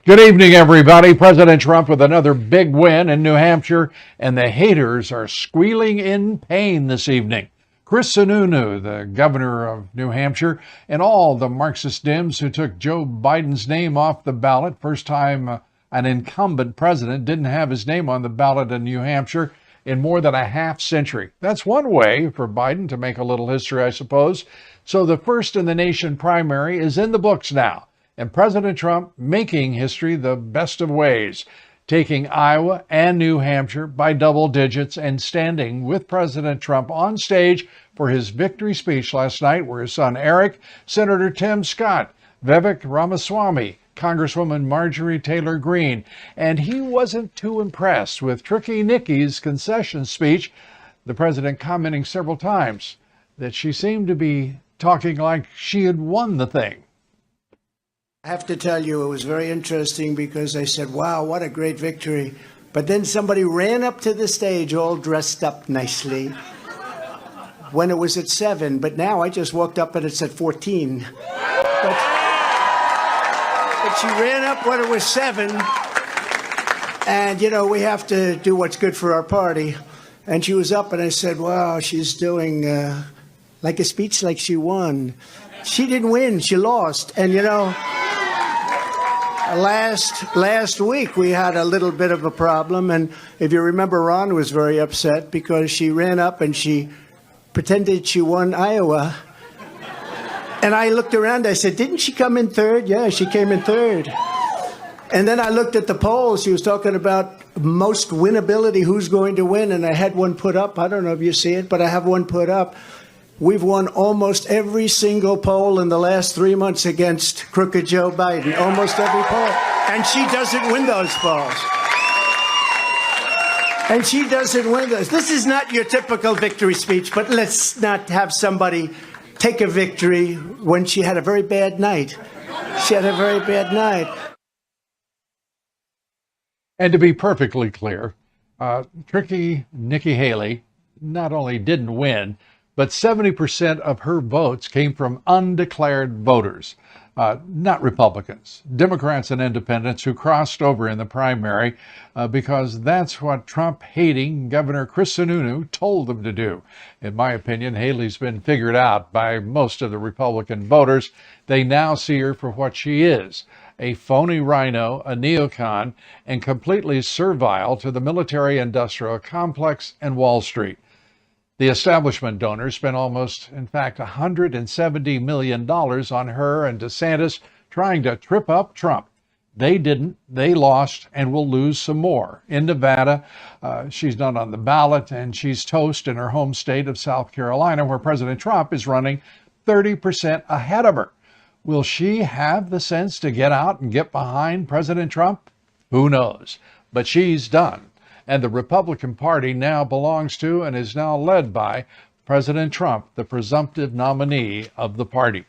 Good evening, everybody. President Trump with another big win in New Hampshire, and the haters are squealing in pain this evening. Chris Sununu, the governor of New Hampshire, and all the Marxist Dems who took Joe Biden's name off the ballot, first time an incumbent president didn't have his name on the ballot in New Hampshire in more than a half century. That's one way for Biden to make a little history, I suppose. So the first in the nation primary is in the books now. And President Trump making history the best of ways, taking Iowa and New Hampshire by double digits and standing with President Trump on stage for his victory speech last night, where his son Eric, Senator Tim Scott, Vivek Ramaswamy, Congresswoman Marjorie Taylor Greene, and he wasn't too impressed with Tricky Nikki's concession speech, the president commenting several times that she seemed to be talking like she had won the thing. I have to tell you, it was very interesting because I said, wow, what a great victory. But then somebody ran up to the stage all dressed up nicely when it was at 7. But now I just walked up and it's at 14. But she ran up when it was 7. And, you know, we have to do what's good for our party. And she was up and I said, wow, she's doing like a speech like she won. She didn't win, she lost. And, you know, Last week we had a little bit of a problem, and if you remember, Ron was very upset because she ran up and she pretended she won Iowa. And I looked around, I said, didn't she come in third? Yeah, she came in third. And then I looked at the polls. She was talking about most winnability, who's going to win, and I had one put up. I don't know if you see it, but I have one put up. We've won almost every single poll in the last 3 months against crooked Joe Biden, almost every poll. And she doesn't win those polls. And she doesn't win those. This is not your typical victory speech, but let's not have somebody take a victory when she had a very bad night. She had a very bad night. And to be perfectly clear, Tricky Nikki Haley not only didn't win, but 70% of her votes came from undeclared voters, not Republicans, Democrats and independents who crossed over in the primary because that's what Trump-hating Governor Chris Sununu told them to do. In my opinion, Haley's been figured out by most of the Republican voters. They now see her for what she is, a phony rhino, a neocon, and completely servile to the military-industrial complex and Wall Street. The establishment donors spent almost, in fact, $170 million on her and DeSantis trying to trip up Trump. They didn't. They lost and will lose some more. In Nevada, she's not on the ballot, and she's toast in her home state of South Carolina, where President Trump is running 30% ahead of her. Will she have the sense to get out and get behind President Trump? Who knows? But she's done. And the Republican Party now belongs to and is now led by President Trump, the presumptive nominee of the party.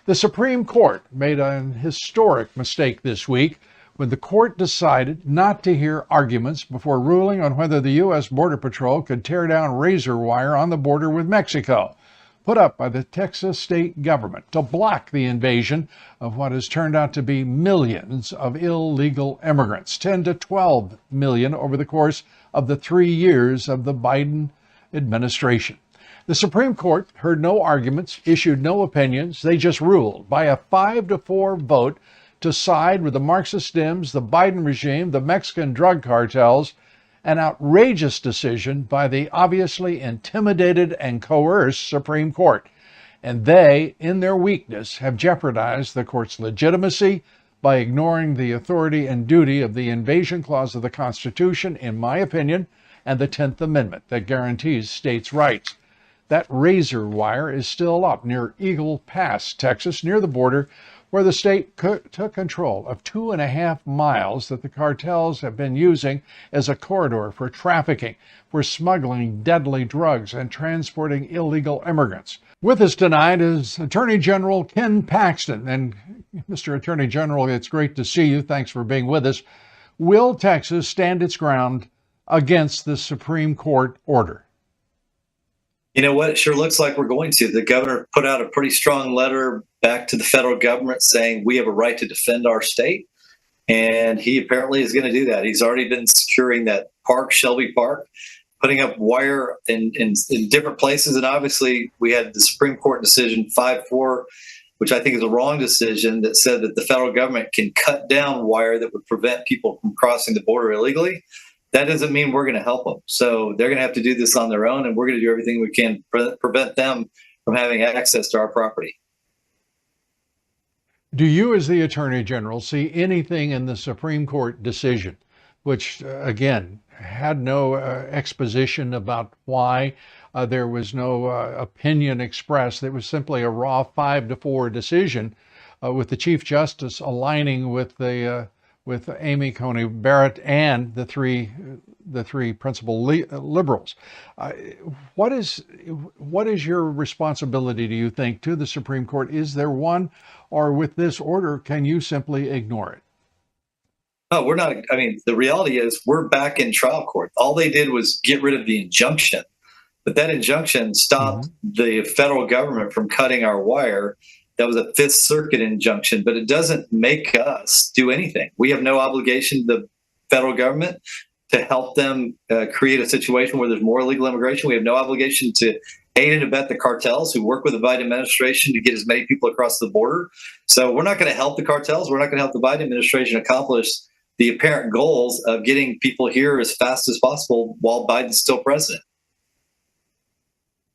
The Supreme Court made an historic mistake this week when the court decided not to hear arguments before ruling on whether the U.S. Border Patrol could tear down razor wire on the border with Mexico, put up by the Texas state government to block the invasion of what has turned out to be millions of illegal immigrants, 10 to 12 million over the course of the 3 years of the Biden administration. The Supreme Court heard no arguments, issued no opinions. They just ruled by a 5-4 vote to side with the Marxist Dems, the Biden regime, the Mexican drug cartels, an outrageous decision by the obviously intimidated and coerced Supreme Court. And they, in their weakness, have jeopardized the court's legitimacy by ignoring the authority and duty of the invasion clause of the Constitution, in my opinion, and the 10th Amendment that guarantees states' rights. That razor wire is still up near Eagle Pass, Texas, near the border, where the state took control of 2.5 miles that the cartels have been using as a corridor for trafficking, for smuggling deadly drugs and transporting illegal immigrants. With us tonight is Attorney General Ken Paxton. And Mr. Attorney General, it's great to see you. Thanks for being with us. Will Texas stand its ground against the Supreme Court order? You know what? It sure looks like we're going to. The governor put out a pretty strong letter back to the federal government saying we have a right to defend our state. And he apparently is going to do that. He's already been securing that park, Shelby Park, putting up wire in different places. And obviously, we had the Supreme Court decision 5-4, which I think is a wrong decision, that said that the federal government can cut down wire that would prevent people from crossing the border illegally. That doesn't mean we're going to help them. So they're going to have to do this on their own, and we're going to do everything we can to prevent them from having access to our property. Do you, as the Attorney General, see anything in the Supreme Court decision, which, again, had no exposition about why there was no opinion expressed? It was simply a raw 5-4 decision with the Chief Justice aligning with Amy Coney Barrett and the three principal liberals. What is your responsibility, do you think, to the Supreme Court? Is there one, or with this order, can you simply ignore it? No, we're not. I mean, the reality is we're back in trial court. All they did was get rid of the injunction, but that injunction stopped the federal government from cutting our wire. That was a Fifth Circuit injunction, but it doesn't make us do anything. We have no obligation to the federal government to help them create a situation where there's more illegal immigration. We have no obligation to aid and abet the cartels who work with the Biden administration to get as many people across the border. So we're not going to help the cartels. We're not going to help the Biden administration accomplish the apparent goals of getting people here as fast as possible while Biden's still president.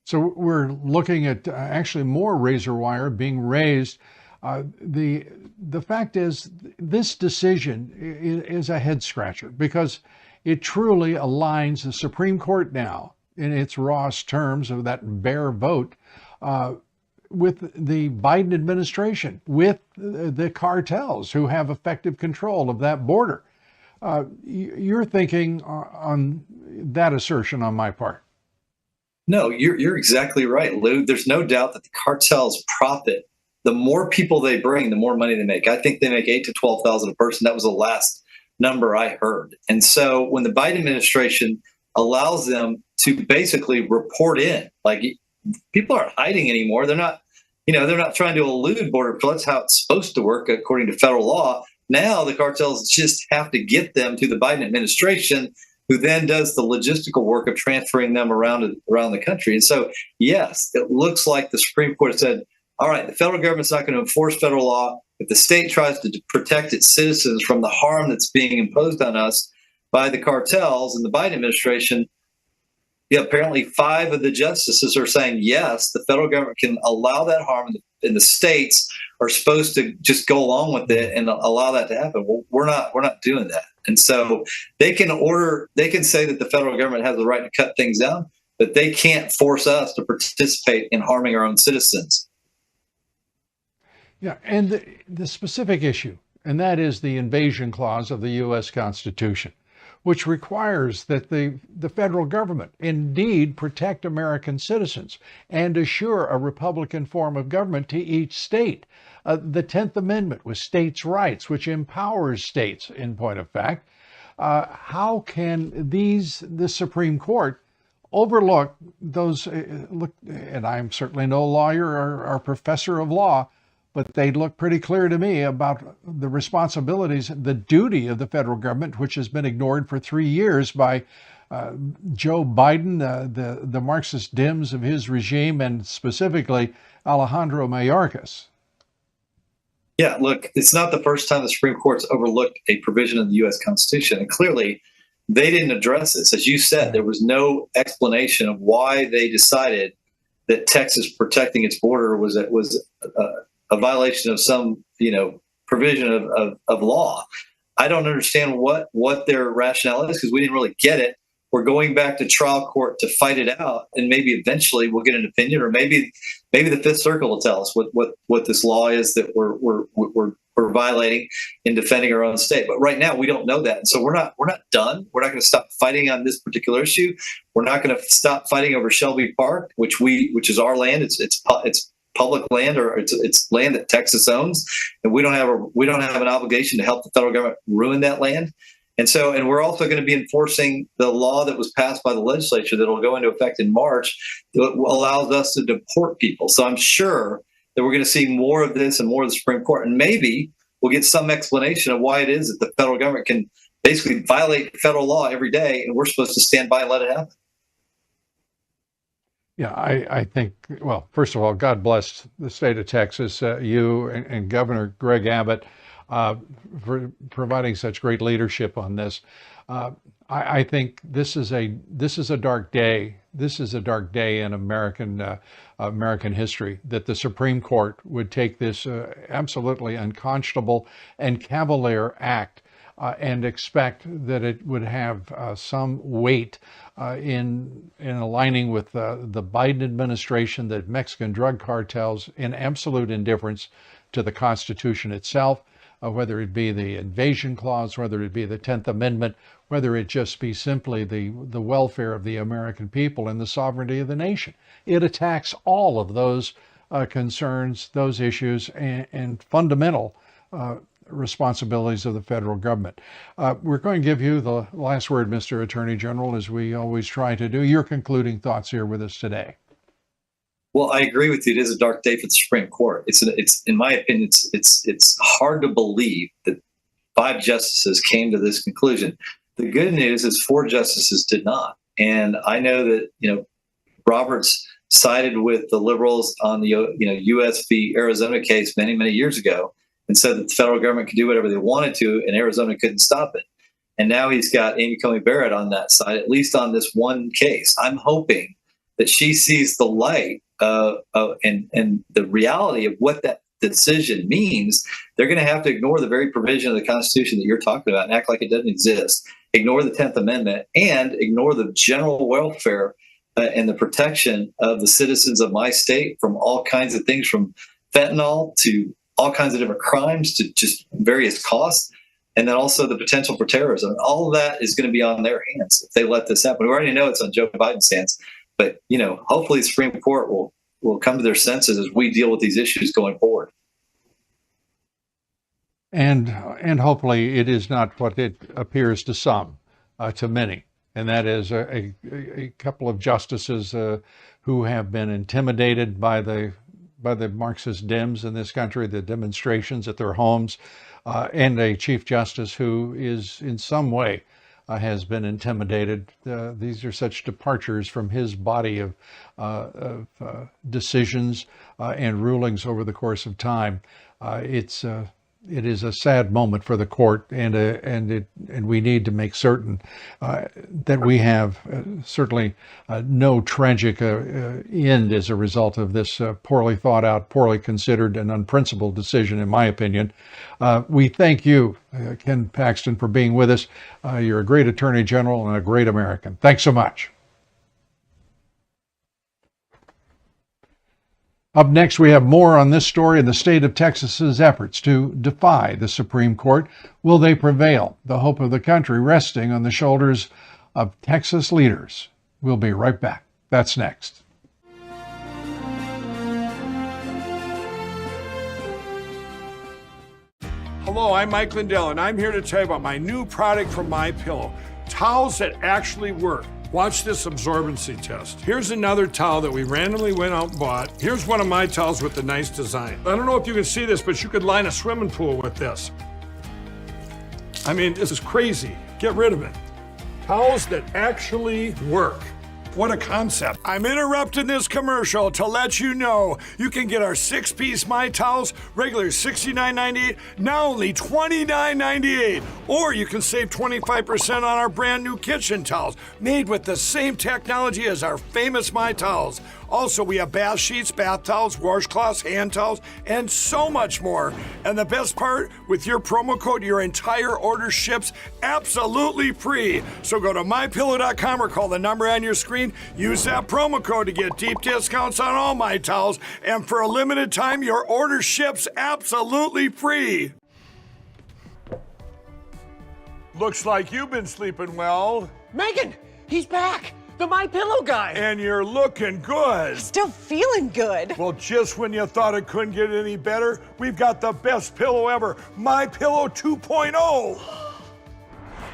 So we're looking at actually more razor wire being raised. The fact is, this decision is a head scratcher because it truly aligns the Supreme Court now in its rawest terms of that bare vote with the Biden administration, with the cartels who have effective control of that border. You're thinking on that assertion on my part? No, you're exactly right, Lou. There's no doubt that the cartels profit. The more people they bring, the more money they make. I think they make $8,000 to $12,000 a person. That was the last number I heard. And so when the Biden administration allows them to basically report in, like, people aren't hiding anymore. They're not trying to elude border patrol. That's how it's supposed to work according to federal law. Now the cartels just have to get them to the Biden administration, who then does the logistical work of transferring them around the country. And so, yes, it looks like the Supreme Court said, all right, the federal government's not going to enforce federal law. If the state tries to protect its citizens from the harm that's being imposed on us by the cartels and the Biden administration, apparently 5 of the justices are saying, yes, the federal government can allow that harm, and the states are supposed to just go along with it and allow that to happen. Well, we're not doing that. And so they can say that the federal government has the right to cut things down, but they can't force us to participate in harming our own citizens. Yeah, and the specific issue, and that is the invasion clause of the U.S. Constitution, which requires that the federal government indeed protect American citizens and assure a Republican form of government to each state. The 10th Amendment with states' rights, which empowers states, in point of fact. How can the Supreme Court overlook those? And I'm certainly no lawyer or professor of law, but they look pretty clear to me about the responsibilities, the duty of the federal government, which has been ignored for 3 years by Joe Biden, the Marxist Dems of his regime, and specifically Alejandro Mayorkas. Yeah, look, it's not the first time the Supreme Court's overlooked a provision of the U.S. Constitution. And clearly, they didn't address this. As you said, there was no explanation of why they decided that Texas protecting its border was a violation of some, provision of law. I don't understand what their rationale is, because we didn't really get it. We're going back to trial court to fight it out, and maybe eventually we'll get an opinion, or maybe the Fifth Circuit will tell us what this law is that we're violating in defending our own state. But right now we don't know that, and so we're not done. We're not going to stop fighting on this particular issue. We're not going to stop fighting over Shelby Park, which is our land. It's public land, or it's land that Texas owns, and we don't have an obligation to help the federal government ruin that land. And we're also going to be enforcing the law that was passed by the legislature that will go into effect in March that allows us to deport people. So I'm sure that we're going to see more of this and more of the Supreme Court. And maybe we'll get some explanation of why it is that the federal government can basically violate federal law every day, and we're supposed to stand by and let it happen. Yeah, I think, well, first of all, God bless the state of Texas, you and Governor Greg Abbott for providing such great leadership on this. I think this is a dark day. This is a dark day in American history, that the Supreme Court would take this absolutely unconscionable and cavalier act and expect that it would have some weight in aligning with the Biden administration, the Mexican drug cartels, in absolute indifference to the Constitution itself, whether it be the invasion clause, whether it be the 10th Amendment, whether it just be simply the welfare of the American people and the sovereignty of the nation. It attacks all of those concerns, those issues, and fundamental responsibilities of the federal government. We're going to give you the last word, Mr. Attorney General, as we always try to do. Your concluding thoughts here with us today. Well, I agree with you. It is a dark day for the Supreme Court. It's in my opinion, it's hard to believe that 5 justices came to this conclusion. The good news is 4 justices did not, and I know that Roberts sided with the liberals on the U.S. v. Arizona case many years ago, and said that the federal government could do whatever they wanted to, and Arizona couldn't stop it. And now he's got Amy Coney Barrett on that side, at least on this one case. I'm hoping that she sees the light and the reality of what that decision means. They're going to have to ignore the very provision of the Constitution that you're talking about and act like it doesn't exist, ignore the 10th Amendment, and ignore the general welfare and the protection of the citizens of my state from all kinds of things, from fentanyl to all kinds of different crimes to just various costs, and then also the potential for terrorism. All of that is going to be on their hands if they let this happen. We already know it's on Joe Biden's hands, but hopefully the Supreme Court will come to their senses as we deal with these issues going forward. And hopefully it is not what it appears to some, to many, and that is a couple of justices who have been intimidated by the Marxist Dems in this country, the demonstrations at their homes, and a Chief Justice who is in some way has been intimidated. These are such departures from his body of decisions and rulings over the course of time. It is a sad moment for the court, and we need to make certain that we have certainly no tragic end as a result of this poorly thought out, poorly considered, and unprincipled decision, in my opinion. We thank you, Ken Paxton, for being with us. You're a great Attorney General and a great American. Thanks so much. Up next, we have more on this story and the state of Texas's efforts to defy the Supreme Court. Will they prevail? The hope of the country resting on the shoulders of Texas leaders. We'll be right back. That's next. Hello, I'm Mike Lindell, and I'm here to tell you about my new product from MyPillow, towels that actually work. Watch this absorbency test. Here's another towel that we randomly went out and bought. Here's one of my towels with the nice design. I don't know if you can see this, but you could line a swimming pool with this. I mean, this is crazy. Get rid of it. Towels that actually work. What a concept. I'm interrupting this commercial to let you know you can get our 6-piece My Towels, regular $69.98, now only $29.98. Or you can save 25% on our brand new kitchen towels, made with the same technology as our famous My Towels. Also, we have bath sheets, bath towels, washcloths, hand towels, and so much more. And the best part, with your promo code, your entire order ships absolutely free. So go to mypillow.com or call the number on your screen. Use that promo code to get deep discounts on all My Towels. And for a limited time, your order ships absolutely free. Looks like you've been sleeping well. Megan, he's back. The My Pillow guy. And you're looking good. Still feeling good. Well, just when you thought it couldn't get any better, we've got the best pillow ever, My Pillow 2.0.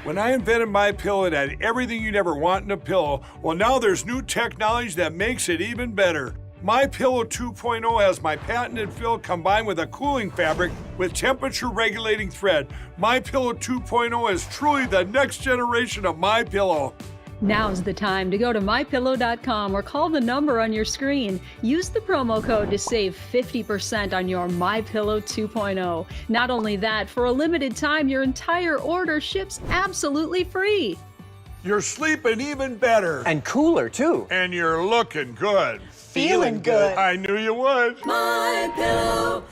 When I invented My Pillow, it had everything you'd ever want in a pillow. Well, now there's new technology that makes it even better. My Pillow 2.0 has my patented fill combined with a cooling fabric with temperature regulating thread. My Pillow 2.0 is truly the next generation of My Pillow. Now's the time to go to mypillow.com or call the number on your screen. Use the promo code to save 50% on your MyPillow 2.0. Not only that, for a limited time, your entire order ships absolutely free. You're sleeping even better. And cooler, too. And you're looking good. Feeling good. I knew you would. mypillow.com.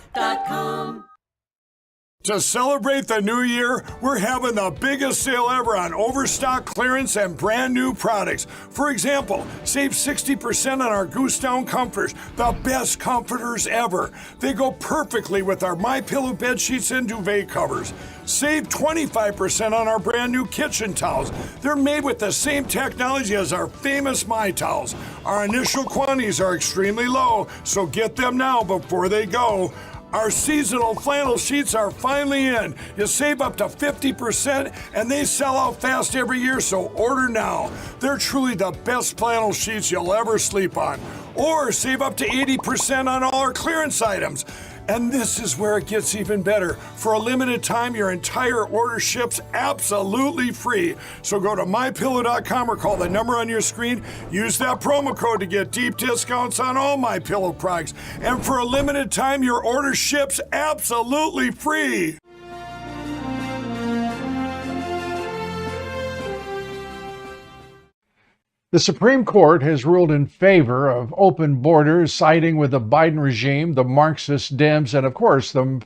To celebrate the new year, we're having the biggest sale ever on overstock, clearance, and brand new products. For example, save 60% on our Goose Down comforters, the best comforters ever. They go perfectly with our MyPillow bed sheets and duvet covers. Save 25% on our brand new kitchen towels. They're made with the same technology as our famous My Towels. Our initial quantities are extremely low, so get them now before they go. Our seasonal flannel sheets are finally in. You save up to 50% and they sell out fast every year, so order now. They're truly the best flannel sheets you'll ever sleep on. Or save up to 80% on all our clearance items. And this is where it gets even better. For a limited time, your entire order ships absolutely free. So go to mypillow.com or call the number on your screen. Use that promo code to get deep discounts on all MyPillow products. And for a limited time, your order ships absolutely free. The Supreme Court has ruled in favor of open borders, siding with the Biden regime, the Marxist Dems, and of course, the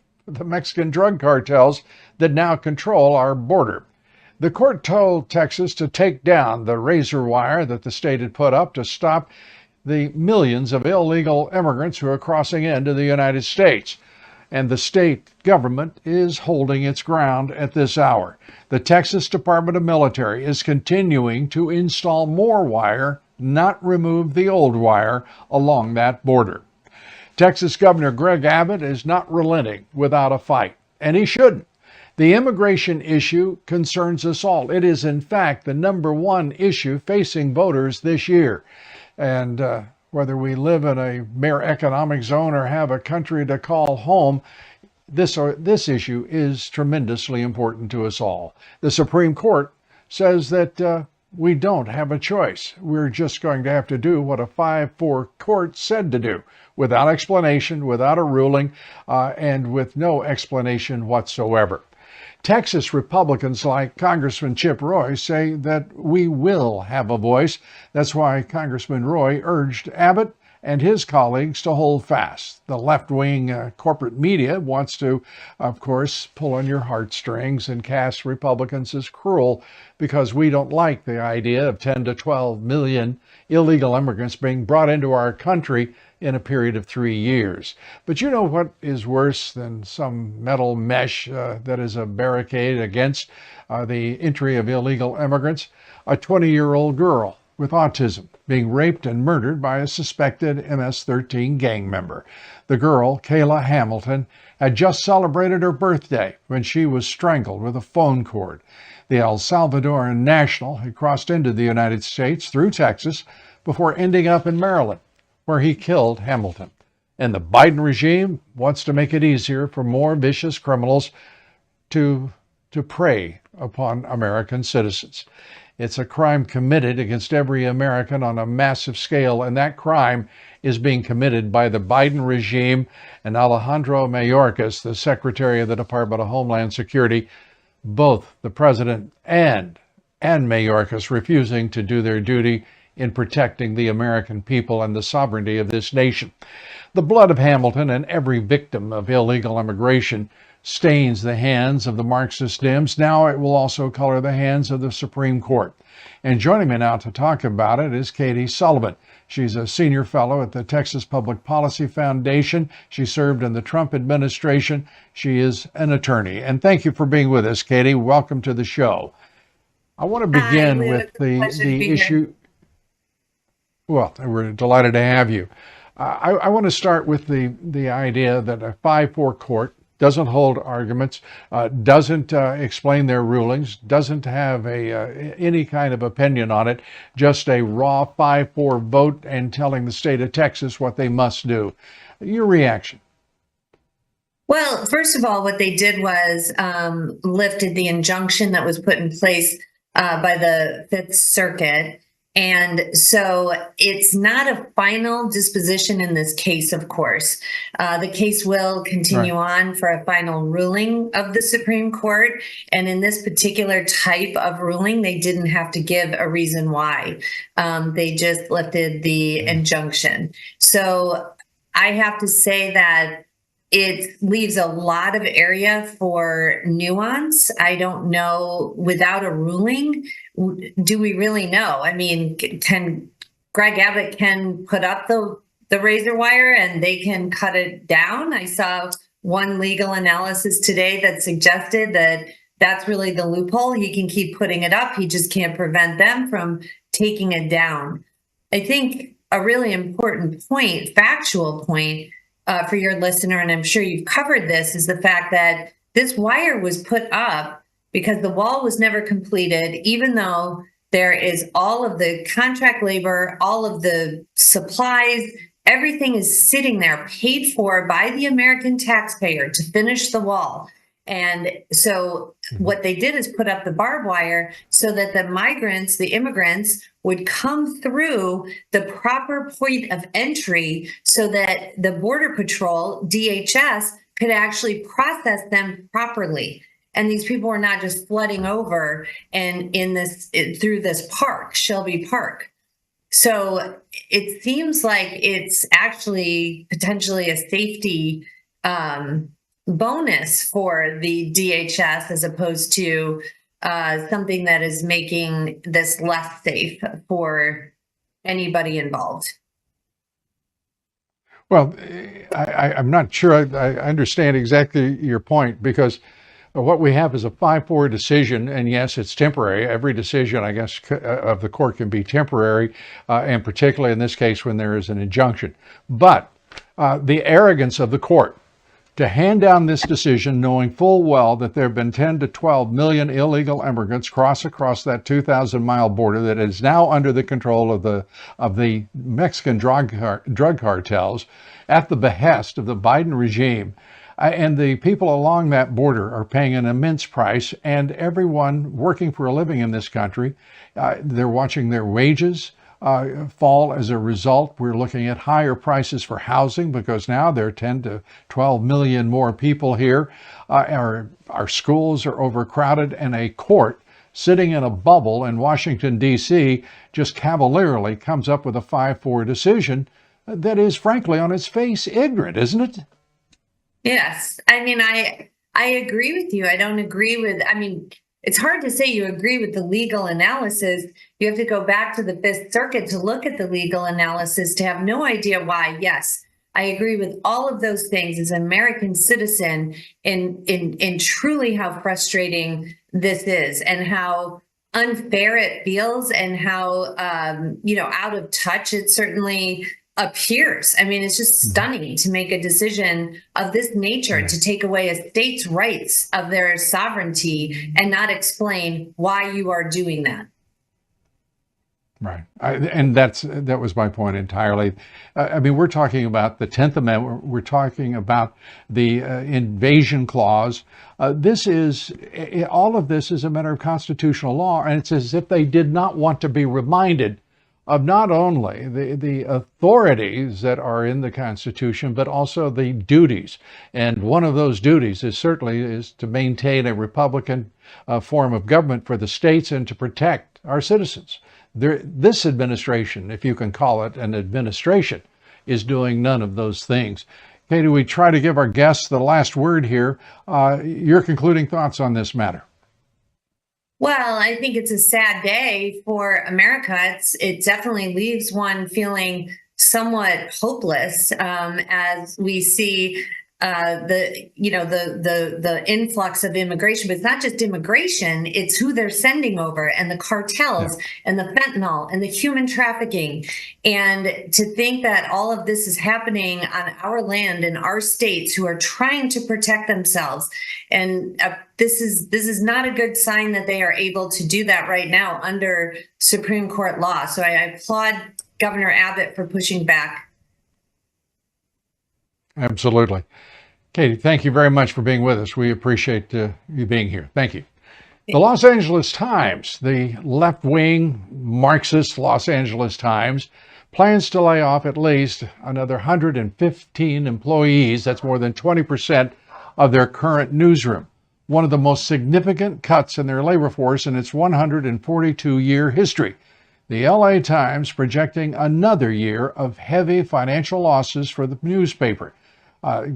Mexican drug cartels that now control our border. The court told Texas to take down the razor wire that the state had put up to stop the millions of illegal immigrants who are crossing into the United States. And the state government is holding its ground at this hour. The Texas Department of Military is continuing to install more wire, not remove the old wire, along that border. Texas Governor Greg Abbott is not relenting without a fight, and he shouldn't. The immigration issue concerns us all. It is, in fact, the number one issue facing voters this year. And whether we live in a mere economic zone or have a country to call home, this issue is tremendously important to us all. The Supreme Court says that we don't have a choice. We're just going to have to do what a 5-4 court said to do, without explanation, without a ruling, and with no explanation whatsoever. Texas Republicans like Congressman Chip Roy say that we will have a voice. That's why Congressman Roy urged Abbott and his colleagues to hold fast. The left-wing corporate media wants to, of course, pull on your heartstrings and cast Republicans as cruel because we don't like the idea of 10 to 12 million illegal immigrants being brought into our country in a period of 3 years. But you know what is worse than some metal mesh that is a barricade against the entry of illegal immigrants? A 20-year-old girl with autism being raped and murdered by a suspected MS-13 gang member. The girl, Kayla Hamilton, had just celebrated her birthday when she was strangled with a phone cord. The El Salvadoran national had crossed into the United States through Texas before ending up in Maryland, where he killed Hamilton. And the Biden regime wants to make it easier for more vicious criminals to prey upon American citizens. It's a crime committed against every American on a massive scale, and that crime is being committed by the Biden regime and Alejandro Mayorkas, the Secretary of the Department of Homeland Security, both the president and Mayorkas refusing to do their duty in protecting the American people and the sovereignty of this nation. The blood of Hamilton and every victim of illegal immigration stains the hands of the Marxist Dems. Now it will also color the hands of the Supreme Court. And joining me now to talk about it is Katie Sullivan. She's a senior fellow at the Texas Public Policy Foundation. She served in the Trump administration. She is an attorney. And thank you for being with us, Katie. Welcome to the show. I want to begin with the issue. Well, we're delighted to have you. I want to start with the idea that a 5-4 court doesn't hold arguments, doesn't explain their rulings, doesn't have any kind of opinion on it, just a raw 5-4 vote and telling the state of Texas what they must do. Your reaction? Well, first of all, what they did was lifted the injunction that was put in place by the Fifth Circuit. And so it's not a final disposition in this case, of course. The case will continue on for a final ruling of the Supreme Court. And in this particular type of ruling, they didn't have to give a reason why. They just lifted the injunction. So I have to say that it leaves a lot of area for nuance. I don't know, without a ruling, do we really know? I mean, can Greg Abbott can put up the razor wire and they can cut it down? I saw one legal analysis today that suggested that that's really the loophole. He can keep putting it up. He just can't prevent them from taking it down. I think a really important point, factual point, for your listener, and I'm sure you've covered this, is the fact that this wire was put up because the wall was never completed, even though there is all of the contract labor, all of the supplies, everything is sitting there paid for by the American taxpayer to finish the wall. And so what they did is put up the barbed wire so that the migrants, the immigrants, would come through the proper point of entry so that the Border Patrol, DHS, could actually process them properly. And these people were not just flooding over and through this park, Shelby Park. So it seems like it's actually potentially a safety bonus for the DHS as opposed to something that is making this less safe for anybody involved. Well, I'm not sure I understand exactly your point, because what we have is a 5-4 decision, and yes, it's temporary. Every decision, I guess, of the court can be temporary, and particularly in this case when there is an injunction. But the arrogance of the court to hand down this decision knowing full well that there have been 10 to 12 million illegal immigrants cross across that 2,000-mile border that is now under the control of the Mexican drug cartels at the behest of the Biden regime. And the people along that border are paying an immense price, and everyone working for a living in this country, they're watching their wages fall as a result. We're looking at higher prices for housing because now there are 10 to 12 million more people here. Our schools are overcrowded, and a court sitting in a bubble in Washington, D.C. just cavalierly comes up with a 5-4 decision that is, frankly, on its face, ignorant, isn't it? Yes. I mean, I agree with you. I don't agree with, it's hard to say you agree with the legal analysis. You have to go back to the Fifth Circuit to look at the legal analysis to have no idea why. Yes, I agree with all of those things as an American citizen in truly how frustrating this is and how unfair it feels and how, out of touch it certainly appears. I mean, it's just stunning to make a decision of this nature to take away a state's rights of their sovereignty and not explain why you are doing that. Right. And that was my point entirely. We're talking about the 10th Amendment. We're talking about the invasion clause. All of this is a matter of constitutional law, and it's as if they did not want to be reminded of not only the authorities that are in the Constitution, but also the duties. And one of those duties is to maintain a Republican form of government for the states and to protect our citizens. This administration, if you can call it an administration, is doing none of those things. Katie, we try to give our guests the last word here. Your concluding thoughts on this matter? Well, I think it's a sad day for America. It definitely leaves one feeling somewhat hopeless as we see the influx of immigration, but it's not just immigration, it's who they're sending over, and the cartels and the fentanyl and the human trafficking. And to think that all of this is happening on our land in our states who are trying to protect themselves. And this is not a good sign that they are able to do that right now under Supreme Court law. So I applaud Governor Abbott for pushing back. Absolutely. Katie, thank you very much for being with us. We appreciate you being here. Thank you. The Los Angeles Times, the left-wing Marxist Los Angeles Times, plans to lay off at least another 115 employees. That's more than 20% of their current newsroom. One of the most significant cuts in their labor force in its 142-year history. The LA Times projecting another year of heavy financial losses for the newspaper.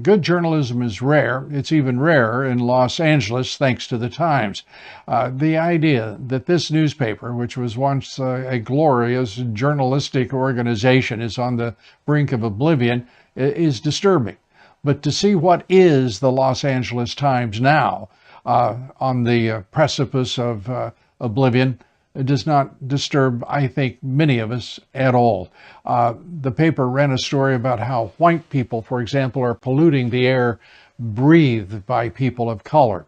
Good journalism is rare. It's even rarer in Los Angeles, thanks to the Times. The idea that this newspaper, which was once a glorious journalistic organization, is on the brink of oblivion is disturbing. But to see what is the Los Angeles Times now, on the precipice of oblivion, it does not disturb, I think, many of us at all. The paper ran a story about how white people, for example, are polluting the air breathed by people of color.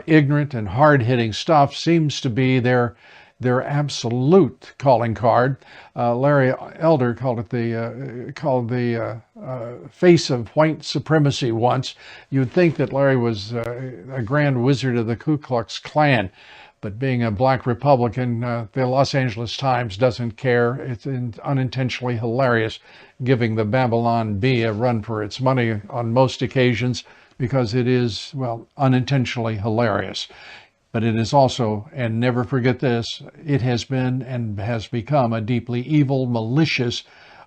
Ignorant and hard-hitting stuff seems to be their absolute calling card. Larry Elder called it the face of white supremacy once. You'd think that Larry was a grand wizard of the Ku Klux Klan. But being a black Republican, the Los Angeles Times doesn't care. It's unintentionally hilarious, giving the Babylon Bee a run for its money on most occasions because it is, well, unintentionally hilarious. But it is also, and never forget this, it has been and has become a deeply evil, malicious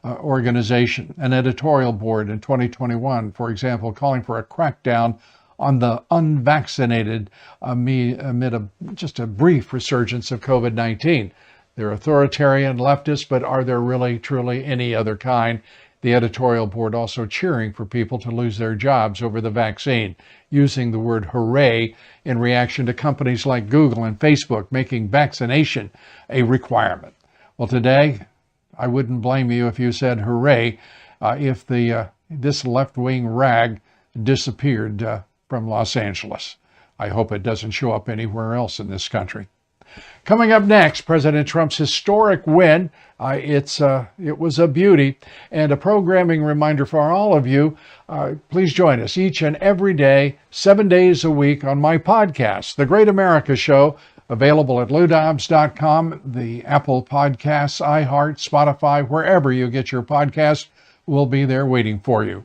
organization. An editorial board in 2021, for example, calling for a crackdown on the unvaccinated amid just a brief resurgence of COVID-19. They're authoritarian leftists, but are there really, truly any other kind? The editorial board also cheering for people to lose their jobs over the vaccine, using the word hooray in reaction to companies like Google and Facebook making vaccination a requirement. Well, today, I wouldn't blame you if you said hooray if this left-wing rag disappeared from Los Angeles. I hope it doesn't show up anywhere else in this country. Coming up next, President Trump's historic win. It was a beauty, and a programming reminder for all of you. Please join us each and every day, 7 days a week on my podcast, The Great America Show, available at LouDobbs.com, the Apple Podcasts, iHeart, Spotify, wherever you get your podcasts, will be there waiting for you.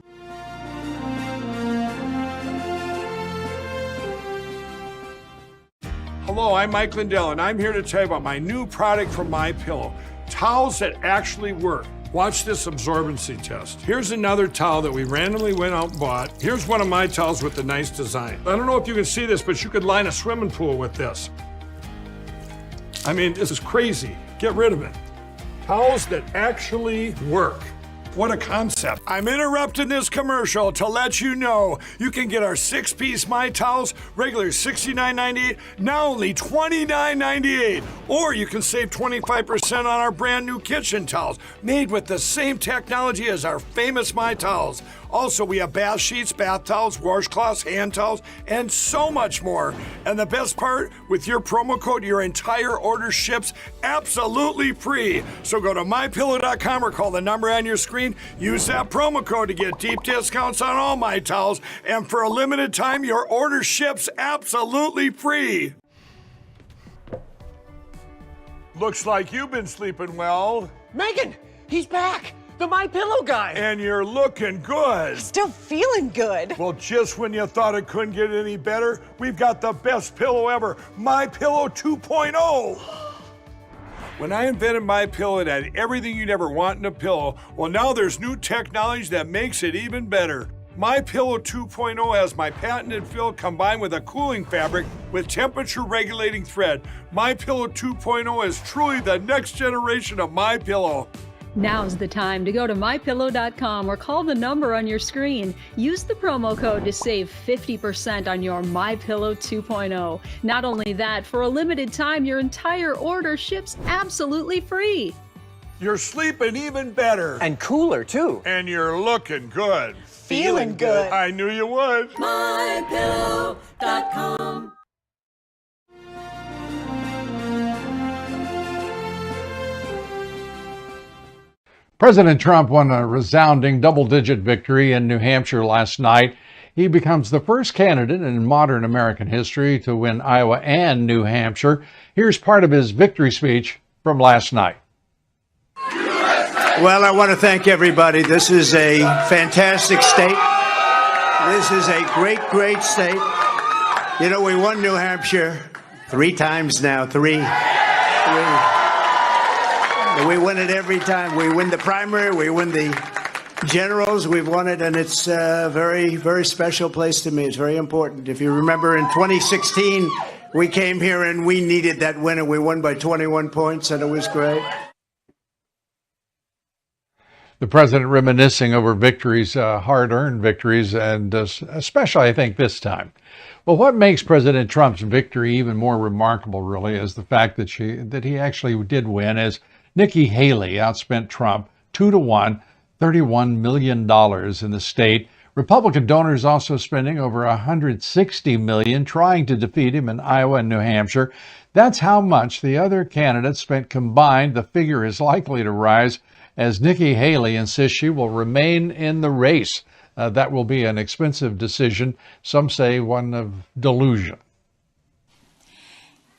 Hello, I'm Mike Lindell, and I'm here to tell you about my new product from MyPillow, towels that actually work. Watch this absorbency test. Here's another towel that we randomly went out and bought. Here's one of my towels with the nice design. I don't know if you can see this, but you could line a swimming pool with this. I mean, this is crazy. Get rid of it. Towels that actually work. What a concept. I'm interrupting this commercial to let you know you can get our 6-piece My Towels, regular $69.98, now only $29.98. Or you can save 25% on our brand new kitchen towels, made with the same technology as our famous My Towels. Also, we have bath sheets, bath towels, washcloths, hand towels, and so much more. And the best part, with your promo code, your entire order ships absolutely free. So go to MyPillow.com or call the number on your screen. Use that promo code to get deep discounts on all My Towels. And for a limited time, your order ships absolutely free. Looks like you've been sleeping well. Megan, he's back. The My Pillow guy. And you're looking good. Still feeling good. Well, just when you thought it couldn't get any better, we've got the best pillow ever, My Pillow 2.0. When I invented My Pillow, it had everything you'd ever want in a pillow. Well, now there's new technology that makes it even better. My Pillow 2.0 has my patented fill combined with a cooling fabric with temperature regulating thread. My Pillow 2.0 is truly the next generation of My Pillow. Now's the time to go to MyPillow.com or call the number on your screen. Use the promo code to save 50% on your MyPillow 2.0. Not only that, for a limited time, your entire order ships absolutely free. You're sleeping even better. And cooler, too. And you're looking good. Feeling good. I knew you would. MyPillow.com. President Trump won a resounding double-digit victory in New Hampshire last night. He becomes the first candidate in modern American history to win Iowa and New Hampshire. Here's part of his victory speech from last night. Well, I want to thank everybody. This is a fantastic state. This is a great, great state. You know, we won New Hampshire 3 times now. Three. We win it every time. We win the primary, we win the generals, we've won it, and it's a very, very special place to me. It's very important. If you remember, in 2016, we came here and we needed that win, and we won by 21 points, and it was great. The president reminiscing over victories, hard-earned victories, and especially, I think, this time. Well, what makes President Trump's victory even more remarkable, really, is the fact that he actually did win, as Nikki Haley outspent Trump 2-1, $31 million in the state. Republican donors also spending over $160 million trying to defeat him in Iowa and New Hampshire. That's how much the other candidates spent combined. The figure is likely to rise as Nikki Haley insists she will remain in the race. That will be an expensive decision, some say one of delusion.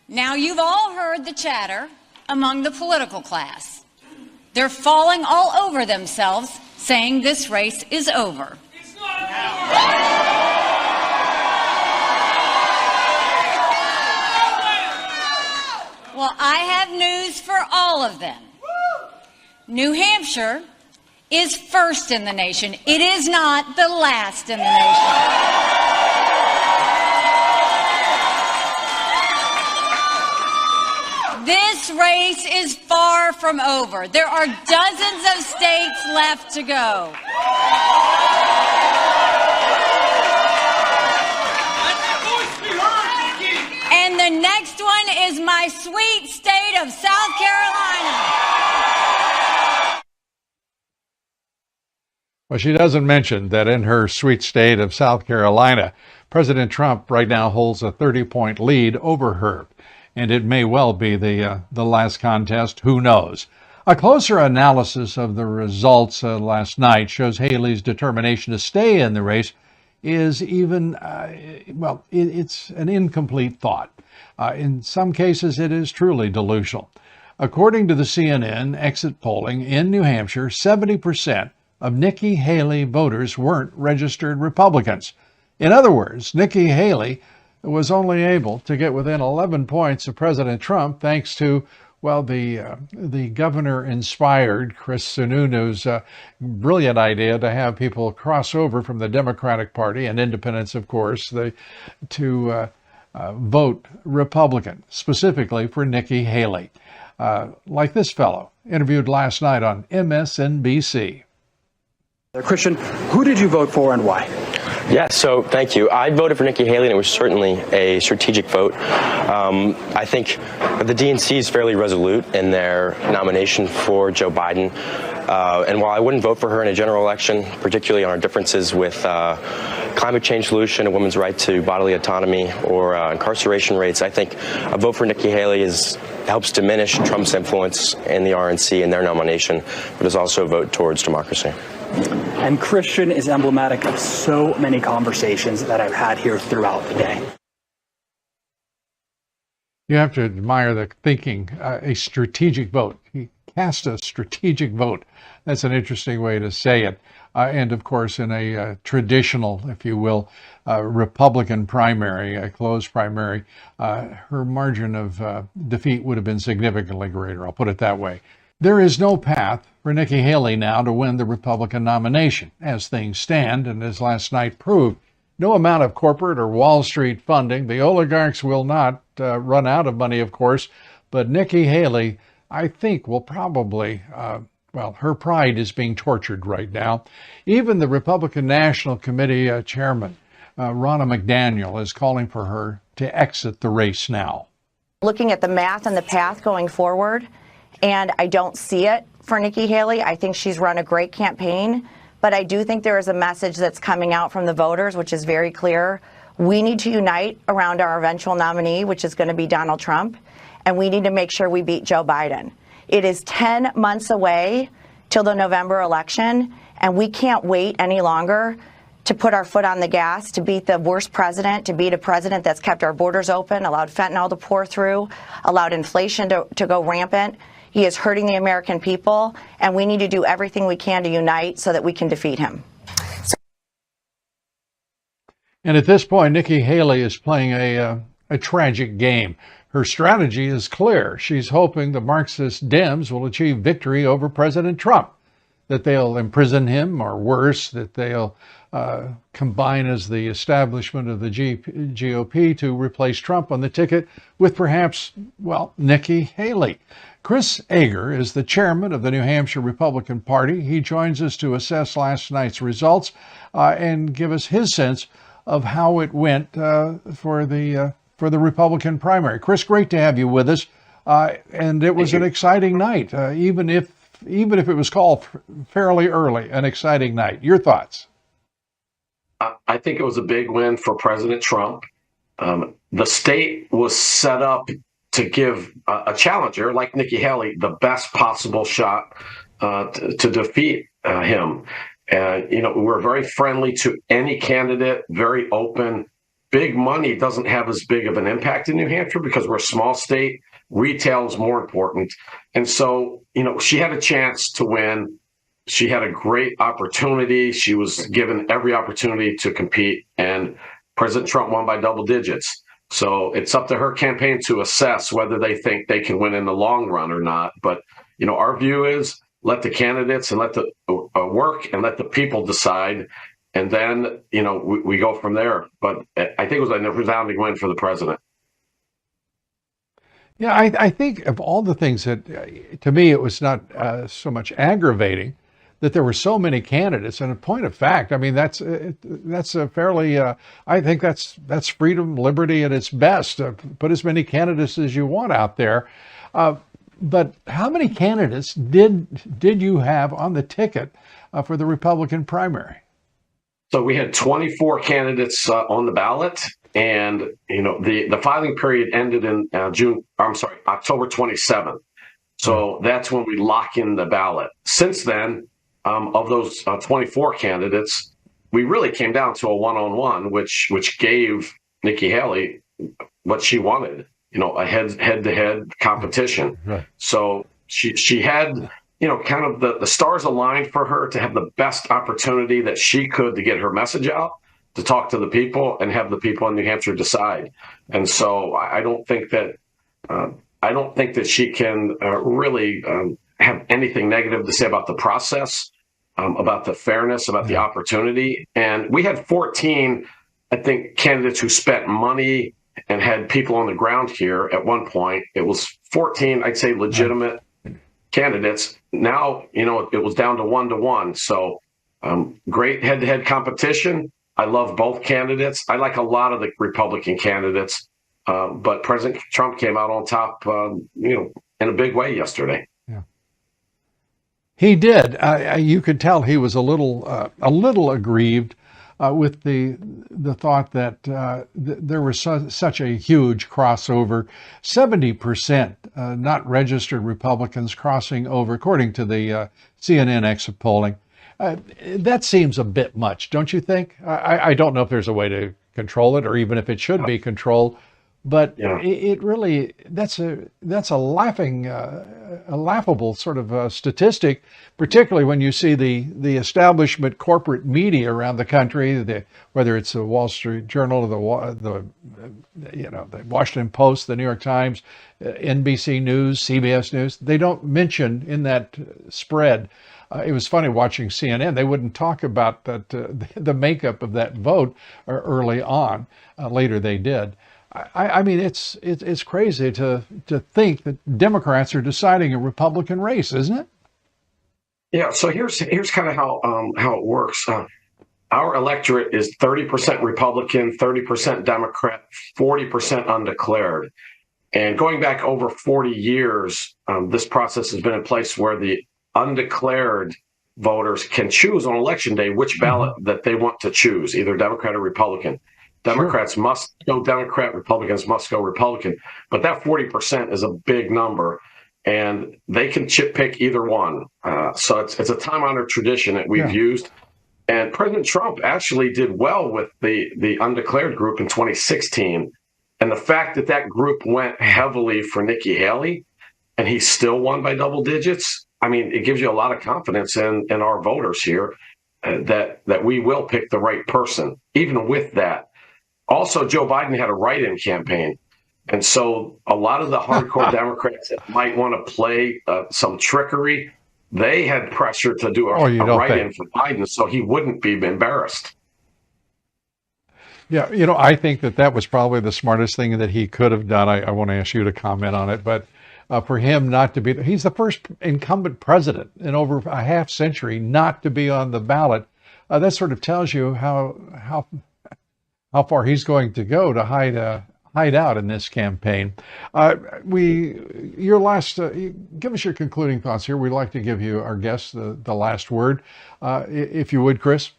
Now, you've all heard the chatter among the political class. They're falling all over themselves, saying this race is over. Well, I have news for all of them. New Hampshire is first in the nation. It is not the last in the nation. This race is far from over. There are dozens of states left to go. And the next one is my sweet state of South Carolina. Well, she doesn't mention that in her sweet state of South Carolina, President Trump right now holds a 30-point lead over her. And it may well be the last contest. Who knows? A closer analysis of the results last night shows Haley's determination to stay in the race is even, it's an incomplete thought. In some cases, it is truly delusional. According to the CNN exit polling in New Hampshire, 70% of Nikki Haley voters weren't registered Republicans. In other words, Nikki Haley was only able to get within 11 points of President Trump thanks to, well, the governor-inspired Chris Sununu's brilliant idea to have people cross over from the Democratic Party and independents, of course, to vote Republican, specifically for Nikki Haley. Like this fellow, interviewed last night on MSNBC. Christian, who did you vote for and why? Yes, so thank you. I voted for Nikki Haley, and it was certainly a strategic vote. I think the DNC is fairly resolute in their nomination for Joe Biden. And while I wouldn't vote for her in a general election, particularly on our differences with climate change solution, a women's right to bodily autonomy, or incarceration rates, I think a vote for Nikki Haley helps diminish Trump's influence in the RNC and their nomination, but is also a vote towards democracy. And Christian is emblematic of so many conversations that I've had here throughout the day. You have to admire the thinking, a strategic vote. He cast a strategic vote. That's an interesting way to say it. And of course, in a traditional, if you will, Republican primary, a closed primary, her margin of defeat would have been significantly greater. I'll put it that way. There is no path for Nikki Haley now to win the Republican nomination. As things stand, and as last night proved, no amount of corporate or Wall Street funding. The oligarchs will not run out of money, of course, but Nikki Haley, I think, will probably Well, her pride is being tortured right now. Even the Republican National Committee chairman, Ronna McDaniel, is calling for her to exit the race now. Looking at the math and the path going forward, and I don't see it for Nikki Haley. I think she's run a great campaign, but I do think there is a message that's coming out from the voters, which is very clear. We need to unite around our eventual nominee, which is going to be Donald Trump, and we need to make sure we beat Joe Biden. It is 10 months away till the November election, and we can't wait any longer to put our foot on the gas, to beat the worst president, to beat a president that's kept our borders open, allowed fentanyl to pour through, allowed inflation to go rampant. He is hurting the American people, and we need to do everything we can to unite so that we can defeat him. And at this point, Nikki Haley is playing a tragic game. Her strategy is clear. She's hoping the Marxist Dems will achieve victory over President Trump, that they'll imprison him, or worse, that they'll combine as the establishment of the GOP to replace Trump on the ticket with perhaps, well, Nikki Haley. Chris Ager is the chairman of the New Hampshire Republican Party. He joins us to assess last night's results and give us his sense of how it went for the Republican primary. Chris, great to have you with us. And it was an exciting night, even if it was called fairly early, an exciting night. Your thoughts? I think it was a big win for President Trump. The state was set up to give a challenger like Nikki Haley the best possible shot to defeat him. We're very friendly to any candidate, very open. Big money doesn't have as big of an impact in New Hampshire because we're a small state. Retail is more important. And so, she had a chance to win. She had a great opportunity. She was given every opportunity to compete, and President Trump won by double digits. So it's up to her campaign to assess whether they think they can win in the long run or not. But, our view is let the candidates and let the work and let the people decide. And then, we go from there. But I think it was a resounding win for the president. Yeah, I think of all the things that, to me, it was not so much aggravating that there were so many candidates. And a point of fact, I mean, that's a fairly, I think that's freedom, liberty at its best. Put as many candidates as you want out there. But how many candidates did you have on the ticket for the Republican primary? So we had 24 candidates on the ballot, and the filing period ended in October 27th. So that's when we lock in the ballot. Since then, of those 24 candidates, we really came down to a one-on-one, which gave Nikki Haley what she wanted, a head-to-head competition. Right. So she had, kind of the stars aligned for her to have the best opportunity that she could to get her message out, to talk to the people and have the people in New Hampshire decide. And so I don't think that she can really have anything negative to say about the process, about the fairness, about the opportunity. And we had 14, I think, candidates who spent money and had people on the ground here at one point. It was 14, I'd say, legitimate candidates. Now, it was down to 1-to-1. So great head-to-head competition. I love both candidates. I like a lot of the Republican candidates, but President Trump came out on top, in a big way yesterday. Yeah, he did. You could tell he was a little aggrieved with the thought that there was such a huge crossover. 70% not registered Republicans crossing over, according to the CNN exit polling. That seems a bit much, don't you think? I don't know if there's a way to control it, or even if it should be controlled, but it really, that's a laughable sort of statistic, particularly when you see the establishment corporate media around the country, whether it's the Wall Street Journal or the Washington Post, the New York Times, NBC News, CBS News. They don't mention in that spread. It was funny watching CNN. They wouldn't talk about that, the makeup of that vote early on. Later they did. I mean, it's crazy to think that Democrats are deciding a Republican race, isn't it? Yeah, so here's kind of how it works. Our electorate is 30% Republican, 30% Democrat, 40% undeclared. And going back over 40 years, this process has been in place where the undeclared voters can choose on election day which ballot that they want to choose, either Democrat or Republican. Democrats must go Democrat, Republicans must go Republican. But that 40% is a big number, and they can chip pick either one. So it's a time-honored tradition that we've used. And President Trump actually did well with the undeclared group in 2016. And the fact that that group went heavily for Nikki Haley and he still won by double digits, I mean, it gives you a lot of confidence in our voters here that we will pick the right person, even with that. Also, Joe Biden had a write-in campaign. And so a lot of the hardcore Democrats that might want to play some trickery, they had pressure to do a write-in for Biden so he wouldn't be embarrassed. Yeah, I think that was probably the smartest thing that he could have done. I want to ask you to comment on it, but for him not to be, he's the first incumbent president in over a half century not to be on the ballot. That sort of tells you how far he's going to go to hide out in this campaign. Your last, give us your concluding thoughts here. We'd like to give you, our guests, the last word, if you would, Chris.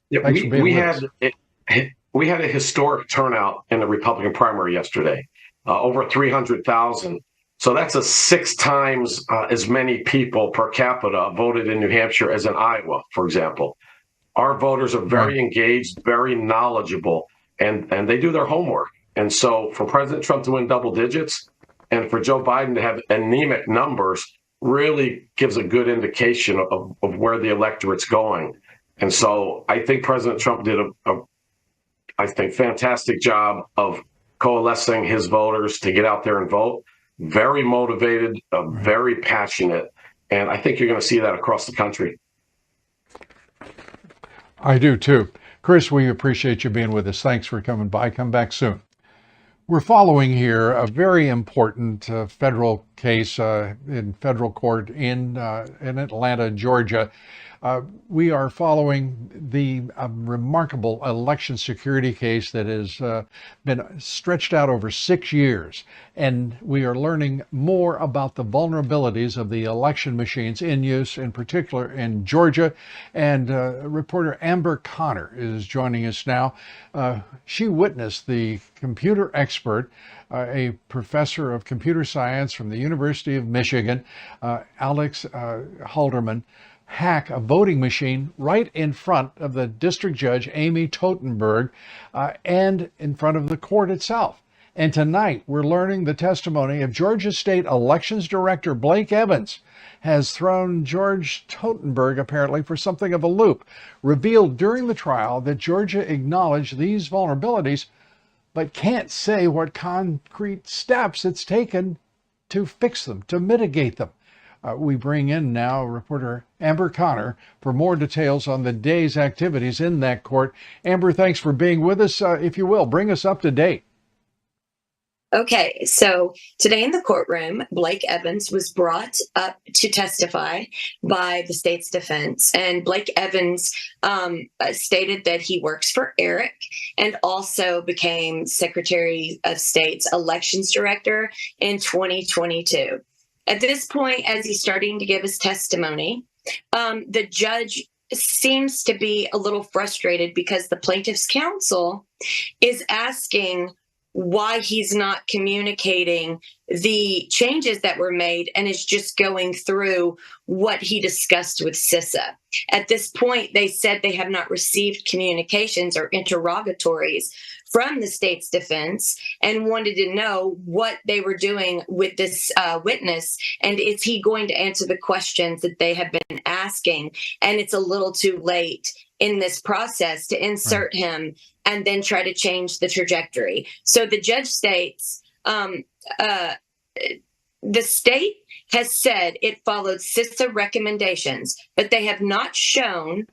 Yeah, we had a historic turnout in the Republican primary yesterday, over 300,000. So that's 6 times as many people per capita voted in New Hampshire as in Iowa, for example. Our voters are very engaged, very knowledgeable, and they do their homework. And so for President Trump to win double digits and for Joe Biden to have anemic numbers really gives a good indication of where the electorate's going. And so I think President Trump did a fantastic job of coalescing his voters to get out there and vote. Very motivated, very passionate. And I think you're going to see that across the country. I do too. Chris, we appreciate you being with us. Thanks for coming by. Come back soon. We're following here a very important federal case in federal court in Atlanta, Georgia. We are following the remarkable election security case that has been stretched out over 6 years. And we are learning more about the vulnerabilities of the election machines in use, in particular in Georgia. And reporter Amber Connor is joining us now. She witnessed the computer expert, a professor of computer science from the University of Michigan, Alex Halderman, hack a voting machine right in front of the district judge, Amy Totenberg, and in front of the court itself. And tonight, we're learning the testimony of Georgia State Elections Director Blake Evans has thrown Judge Totenberg apparently for something of a loop. Revealed during the trial that Georgia acknowledged these vulnerabilities, but can't say what concrete steps it's taken to fix them, to mitigate them. We bring in now reporter Amber Connor for more details on the day's activities in that court. Amber, thanks for being with us. If you will, bring us up to date. Okay, so today in the courtroom, Blake Evans was brought up to testify by the state's defense. And Blake Evans stated that he works for Eric and also became Secretary of State's Elections Director in 2022. At this point, as he's starting to give his testimony, the judge seems to be a little frustrated because the plaintiff's counsel is asking why he's not communicating the changes that were made and is just going through what he discussed with CISA. At this point, they said they have not received communications or interrogatories from the state's defense and wanted to know what they were doing with this witness. And is he going to answer the questions that they have been asking? And it's a little too late in this process to insert him and then try to change the trajectory. So the judge states, the state has said it followed CISA recommendations, but they have not shown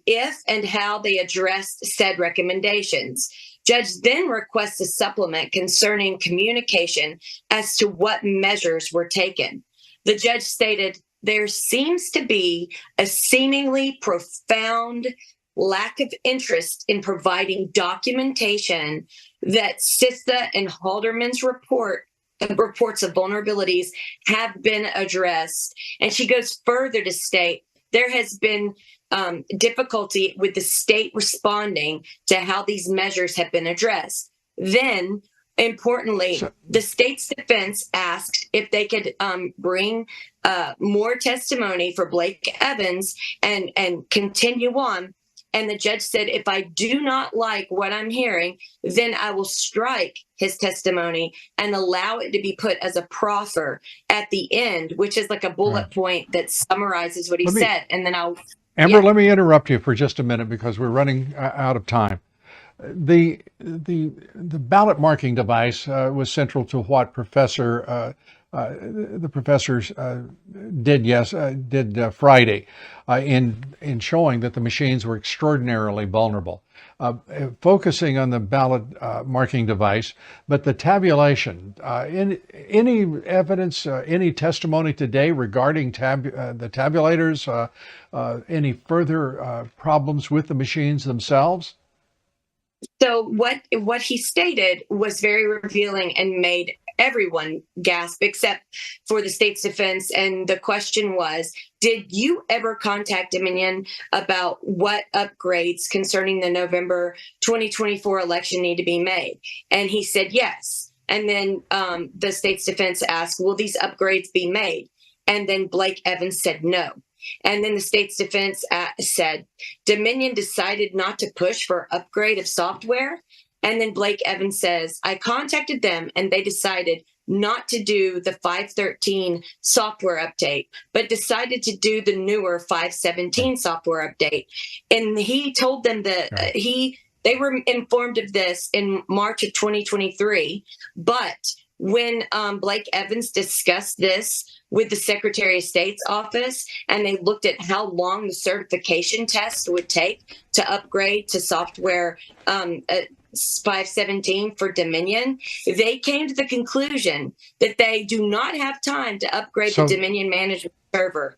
if and how they addressed said recommendations. Judge then requests a supplement concerning communication as to what measures were taken. The judge stated there seems to be a seemingly profound lack of interest in providing documentation that CISA and Halderman's reports of vulnerabilities have been addressed. And she goes further to state there has been difficulty with the state responding to how these measures have been addressed. Then, importantly, the state's defense asked if they could bring more testimony for Blake Evans and continue on. And the judge said, if I do not like what I'm hearing, then I will strike his testimony and allow it to be put as a proffer at the end, which is like a bullet point that summarizes what he said. And then I'll... Amber, let me interrupt you for just a minute because we're running out of time. The ballot marking device was central to what the professors did Friday in showing that the machines were extraordinarily vulnerable. Focusing on the ballot marking device, but the tabulation. Any evidence, any testimony today regarding the tabulators? Any further problems with the machines themselves? So what he stated was very revealing and made everyone gasp except for the state's defense. And the question was, did you ever contact Dominion about what upgrades concerning the November 2024 election need to be made? And he said yes. And then the state's defense asked, will these upgrades be made? And then Blake Evans said no. And then the state's defense said Dominion decided not to push for upgrade of software. And then Blake Evans says, I contacted them and they decided not to do the 513 software update, but decided to do the newer 517 software update. And he told them that they were informed of this in March of 2023. But when Blake Evans discussed this with the Secretary of State's office, and they looked at how long the certification test would take to upgrade to software 517 for Dominion, they came to the conclusion that they do not have time to upgrade the Dominion management server.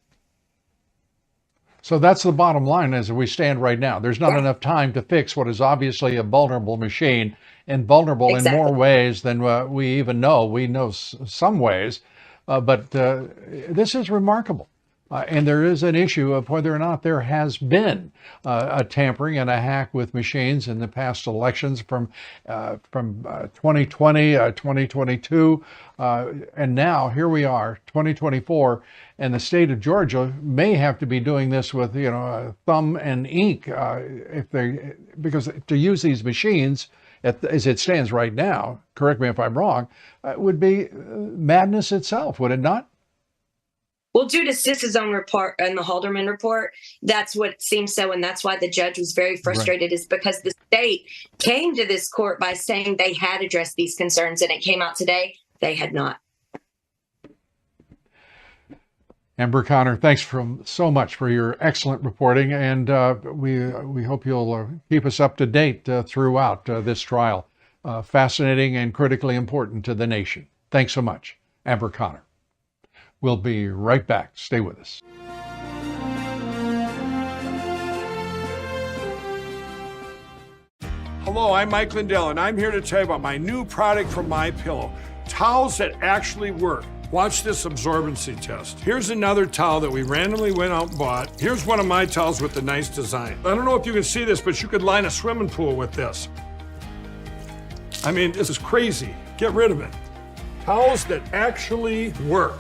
So that's the bottom line as we stand right now. There's not enough time to fix what is obviously a vulnerable machine, and vulnerable in more ways than we even know. We know some ways, but this is remarkable. And there is an issue of whether or not there has been a tampering and a hack with machines in the past elections from 2020, 2022, and now here we are, 2024, and the state of Georgia may have to be doing this with thumb and ink because to use these machines as it stands right now, correct me if I'm wrong, would be madness itself, would it not? Well, due to CISA's own report and the Halderman report, that's what seems so, and that's why the judge was very frustrated, is because the state came to this court by saying they had addressed these concerns, and it came out today they had not. Amber Connor, thanks so much for your excellent reporting, and we hope you'll keep us up to date throughout this trial. Fascinating and critically important to the nation. Thanks so much, Amber Connor. We'll be right back. Stay with us. Hello, I'm Mike Lindell, and I'm here to tell you about my new product from MyPillow, towels that actually work. Watch this absorbency test. Here's another towel that we randomly went out and bought. Here's one of my towels with the nice design. I don't know if you can see this, but you could line a swimming pool with this. I mean, this is crazy. Get rid of it. Towels that actually work.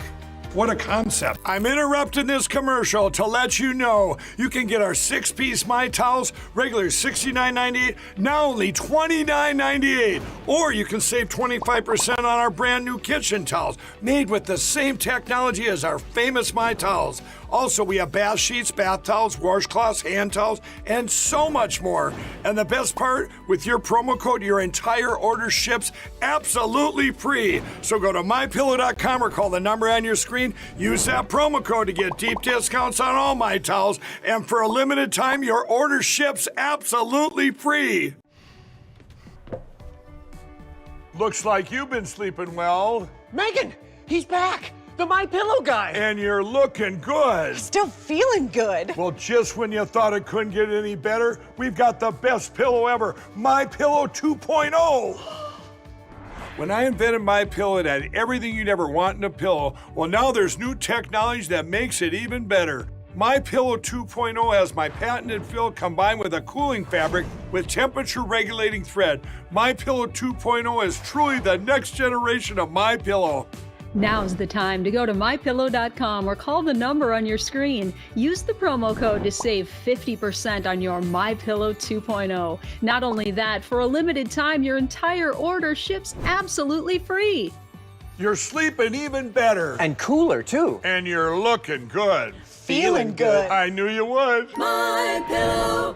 What a concept. I'm interrupting this commercial to let you know you can get our 6-piece My Towels, regular $69.98, now only $29.98. Or you can save 25% on our brand new kitchen towels, made with the same technology as our famous My Towels. Also, we have bath sheets, bath towels, washcloths, hand towels, and so much more. And the best part, with your promo code, your entire order ships absolutely free. So go to mypillow.com or call the number on your screen. Use that promo code to get deep discounts on all My Towels. And for a limited time, your order ships absolutely free. Looks like you've been sleeping well. Megan, he's back. The My Pillow guy. And you're looking good. Still feeling good. Well, just when you thought it couldn't get any better, we've got the best pillow ever, My Pillow 2.0. When I invented My Pillow, it had everything you'd ever want in a pillow. Well, now there's new technology that makes it even better. My Pillow 2.0 has my patented fill combined with a cooling fabric with temperature regulating thread. My Pillow 2.0 is truly the next generation of My Pillow. Now's the time to go to mypillow.com or call the number on your screen. Use the promo code to save 50% on your My Pillow 2.0. Not only that, for a limited time, your entire order ships absolutely free. You're sleeping even better. And cooler, too. And you're looking good. Feeling good. I knew you would. mypillow.com.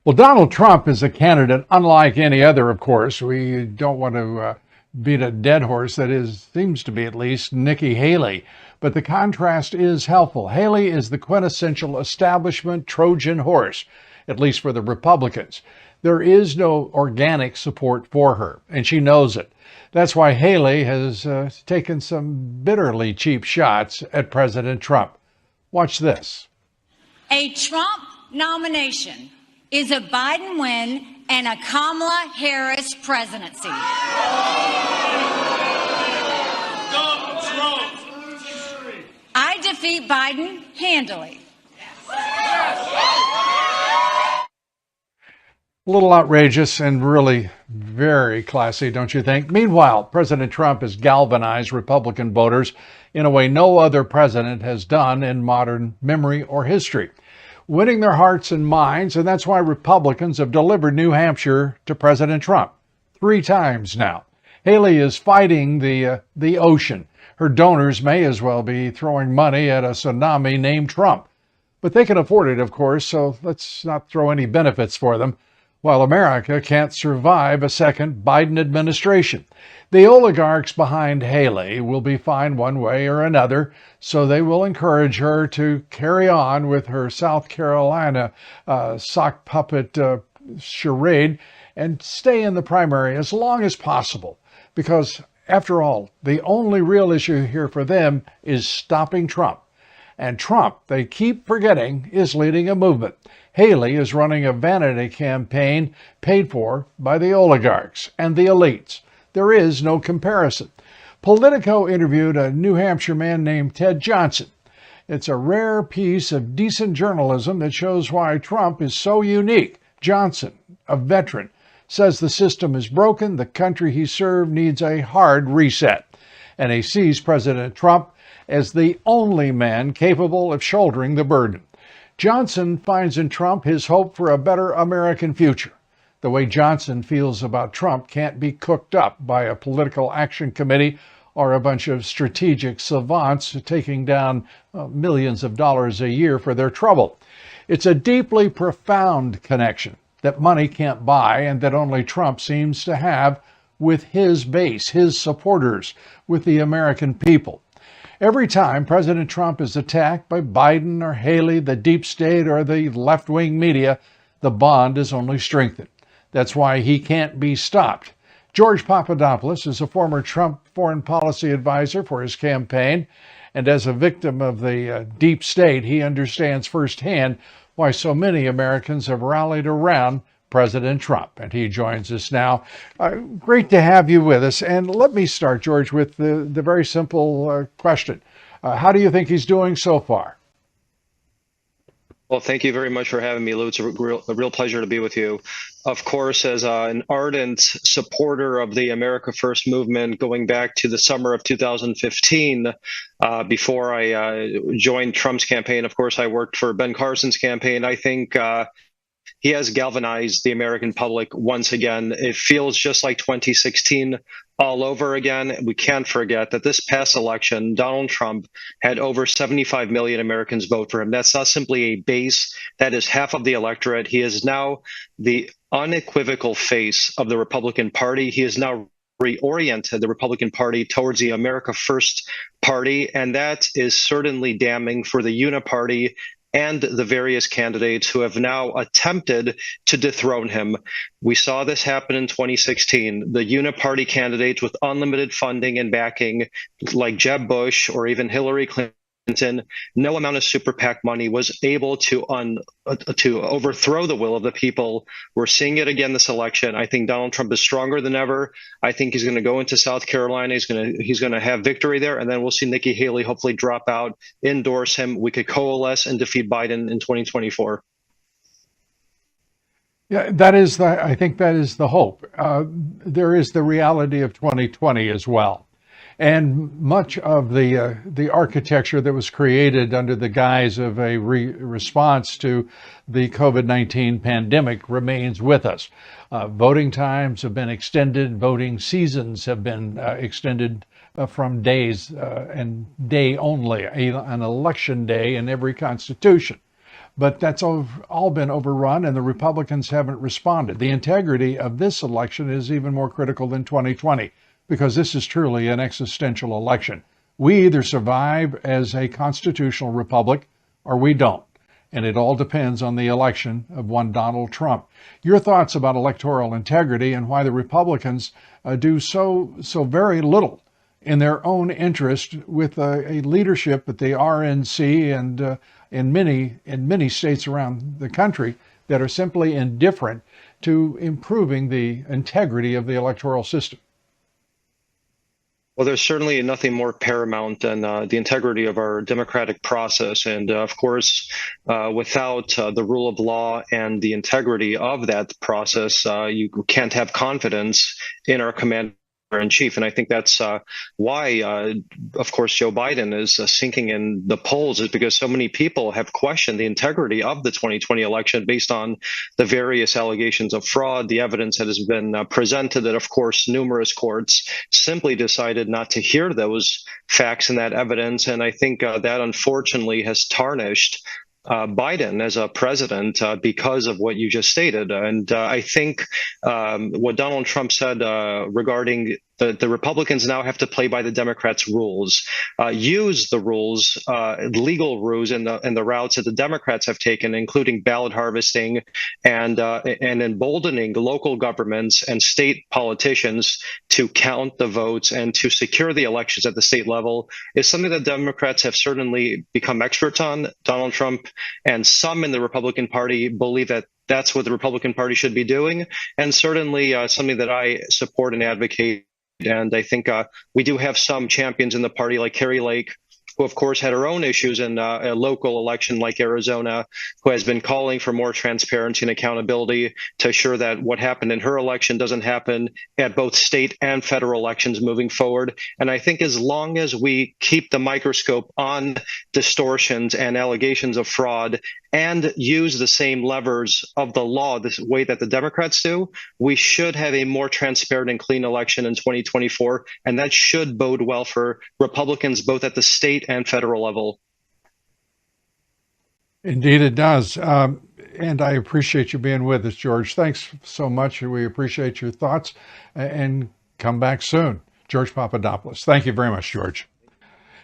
Well, Donald Trump is a candidate unlike any other, of course. We don't want to beat a dead horse. That seems to be at least Nikki Haley. But the contrast is helpful. Haley is the quintessential establishment Trojan horse, at least for the Republicans. There is no organic support for her, and she knows it. That's why Haley has taken some bitterly cheap shots at President Trump. Watch this. A Trump nomination is a Biden win and a Kamala Harris presidency. I defeat Biden handily. A little outrageous and really very classy, don't you think? Meanwhile, President Trump has galvanized Republican voters in a way no other president has done in modern memory or history, winning their hearts and minds, and that's why Republicans have delivered New Hampshire to President Trump 3 times now. Haley is fighting the ocean. Her donors may as well be throwing money at a tsunami named Trump. But they can afford it, of course, so let's not throw any benefits for them, while America can't survive a second Biden administration. The oligarchs behind Haley will be fine one way or another, so they will encourage her to carry on with her South Carolina sock puppet charade and stay in the primary as long as possible. Because, after all, the only real issue here for them is stopping Trump. And Trump, they keep forgetting, is leading a movement. Haley is running a vanity campaign paid for by the oligarchs and the elites. There is no comparison. Politico interviewed a New Hampshire man named Ted Johnson. It's a rare piece of decent journalism that shows why Trump is so unique. Johnson, a veteran, says the system is broken, the country he served needs a hard reset. And he sees President Trump as the only man capable of shouldering the burden. Johnson finds in Trump his hope for a better American future. The way Johnson feels about Trump can't be cooked up by a political action committee or a bunch of strategic savants taking down millions of dollars a year for their trouble. It's a deeply profound connection that money can't buy and that only Trump seems to have with his base, his supporters, with the American people. Every time President Trump is attacked by Biden or Haley, the deep state, or the left-wing media, the bond is only strengthened. That's why he can't be stopped. George Papadopoulos is a former Trump foreign policy advisor for his campaign, and as a victim of the deep state, he understands firsthand why so many Americans have rallied around President Trump. And he joins us now. Great to have you with us. And let me start, George, with the very simple question. How do you think he's doing so far? Well, thank you very much for having me, Lou. It's a real pleasure to be with you. Of course, as an ardent supporter of the America First movement going back to the summer of 2015, before I joined Trump's campaign, of course, I worked for Ben Carson's campaign. I think he has galvanized the American public once again. It feels just like 2016 all over again. We can't forget that this past election, Donald Trump had over 75 million Americans vote for him. That's not simply a base. That is half of the electorate. He is now the unequivocal face of the Republican Party. He has now reoriented the Republican Party towards the America First Party, and that is certainly damning for the uniparty and the various candidates who have now attempted to dethrone him. We saw this happen in 2016. The uniparty candidates with unlimited funding and backing, like Jeb Bush or even Hillary Clinton, no amount of super PAC money was able to overthrow the will of the people. We're seeing it again this election. I think Donald Trump is stronger than ever. I think he's going to go into South Carolina. He's going to have victory there, and then we'll see Nikki Haley hopefully drop out, endorse him. We could coalesce and defeat Biden in 2024. Yeah, I think that is the hope. There is the reality of 2020 as well. And much of the architecture that was created under the guise of a response to the COVID-19 pandemic remains with us. Voting times have been extended. Voting seasons have been extended from days and day only, an election day in every constitution. But that's all been overrun, and the Republicans haven't responded. The integrity of this election is even more critical than 2020. Because this is truly an existential election. We either survive as a constitutional republic or we don't. And it all depends on the election of one Donald Trump. Your thoughts about electoral integrity and why the Republicans do so very little in their own interest with a leadership at the RNC and in many states around the country that are simply indifferent to improving the integrity of the electoral system. Well, there's certainly nothing more paramount than the integrity of our democratic process. And of course, without the rule of law and the integrity of that process, you can't have confidence in our commander-in-chief. And I think that's why, of course, Joe Biden is sinking in the polls, is because so many people have questioned the integrity of the 2020 election based on the various allegations of fraud, the evidence that has been presented, that, of course, numerous courts simply decided not to hear those facts and that evidence. And I think that, unfortunately, has tarnished Biden as a president because of what you just stated. And I think what Donald Trump said regarding the Republicans now have to play by the Democrats' rules, use the rules, legal rules, and the routes that the Democrats have taken, including ballot harvesting and emboldening local governments and state politicians to count the votes and to secure the elections at the state level, is something that Democrats have certainly become experts on. Donald Trump and some in the Republican Party believe that that's what the Republican Party should be doing, and certainly something that I support and advocate. And I think we do have some champions in the party, like Carrie Lake, who, of course, had her own issues in a local election like Arizona, who has been calling for more transparency and accountability to assure that what happened in her election doesn't happen at both state and federal elections moving forward. And I think as long as we keep the microscope on distortions and allegations of fraud and use the same levers of the law the way that the Democrats do, we should have a more transparent and clean election in 2024. And that should bode well for Republicans, both at the state and federal level. Indeed, it does. And I appreciate you being with us, George. Thanks so much. We appreciate your thoughts, and come back soon. George Papadopoulos. Thank you very much, George.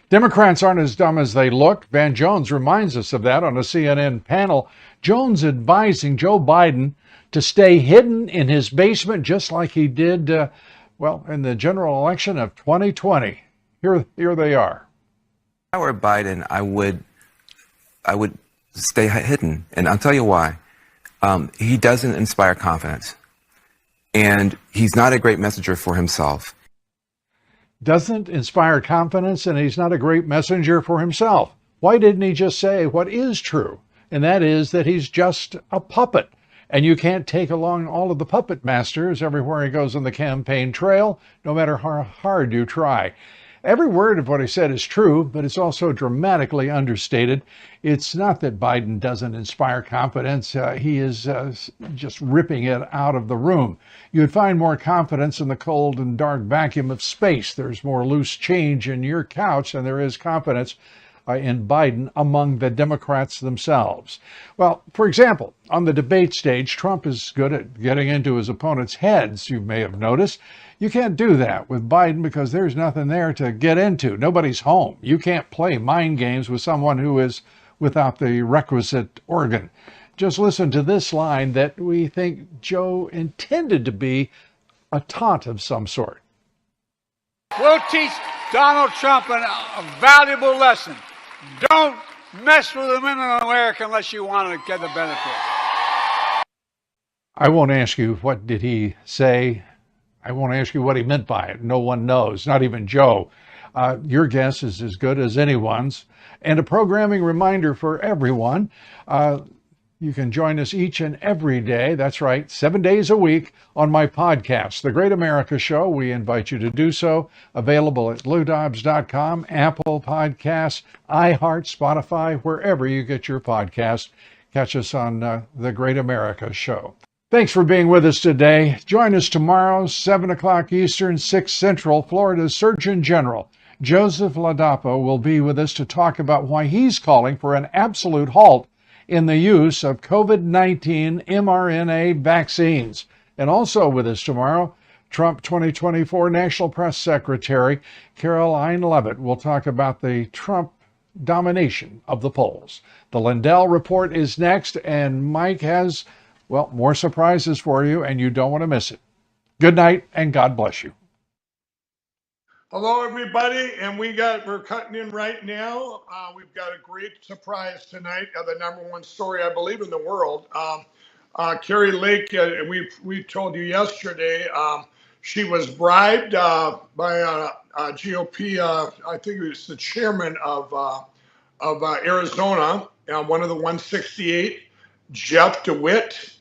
Democrats aren't as dumb as they look. Van Jones reminds us of that on a CNN panel. Jones advising Joe Biden to stay hidden in his basement, just like he did, in the general election of 2020. Here they are. If I were Biden, I would stay hidden, and I'll tell you why. He doesn't inspire confidence, and he's not a great messenger for himself. Doesn't inspire confidence, and he's not a great messenger for himself. Why didn't he just say what is true? And that is that he's just a puppet. And you can't take along all of the puppet masters everywhere he goes on the campaign trail, no matter how hard you try. Every word of what he said is true, but it's also dramatically understated. It's not that Biden doesn't inspire confidence. He is just ripping it out of the room. You'd find more confidence in the cold and dark vacuum of space. There's more loose change in your couch than there is confidence in Biden among the Democrats themselves. Well, for example, on the debate stage, Trump is good at getting into his opponent's heads, you may have noticed. You can't do that with Biden because there's nothing there to get into. Nobody's home. You can't play mind games with someone who is, without the requisite organ. Just listen to this line that we think Joe intended to be a taunt of some sort. We'll teach Donald Trump a valuable lesson. Don't mess with the women in America unless you want to get the benefit. I won't ask you what did he say. I won't ask you what he meant by it. No one knows, not even Joe. Your guess is as good as anyone's. And a programming reminder for everyone. You can join us each and every day. That's right, 7 days a week on my podcast, The Great America Show. We invite you to do so. Available at LouDobbs.com, Apple Podcasts, iHeart, Spotify, wherever you get your podcast. Catch us on The Great America Show. Thanks for being with us today. Join us tomorrow, 7 o'clock Eastern, 6 Central. Florida's Surgeon General, Joseph Ladapo, will be with us to talk about why he's calling for an absolute halt in the use of COVID-19 mRNA vaccines. And also with us tomorrow, Trump 2024 National Press Secretary Caroline Leavitt will talk about the Trump domination of the polls. The Lindell Report is next, and Mike has, well, more surprises for you, and you don't want to miss it. Good night, and God bless you. Hello, everybody, and we're cutting in right now. We've got a great surprise tonight. The number one story, I believe, in the world. Carrie Lake, we told you yesterday, she was bribed by a GOP. I think it was the chairman of Arizona, one of the 168, Jeff DeWitt.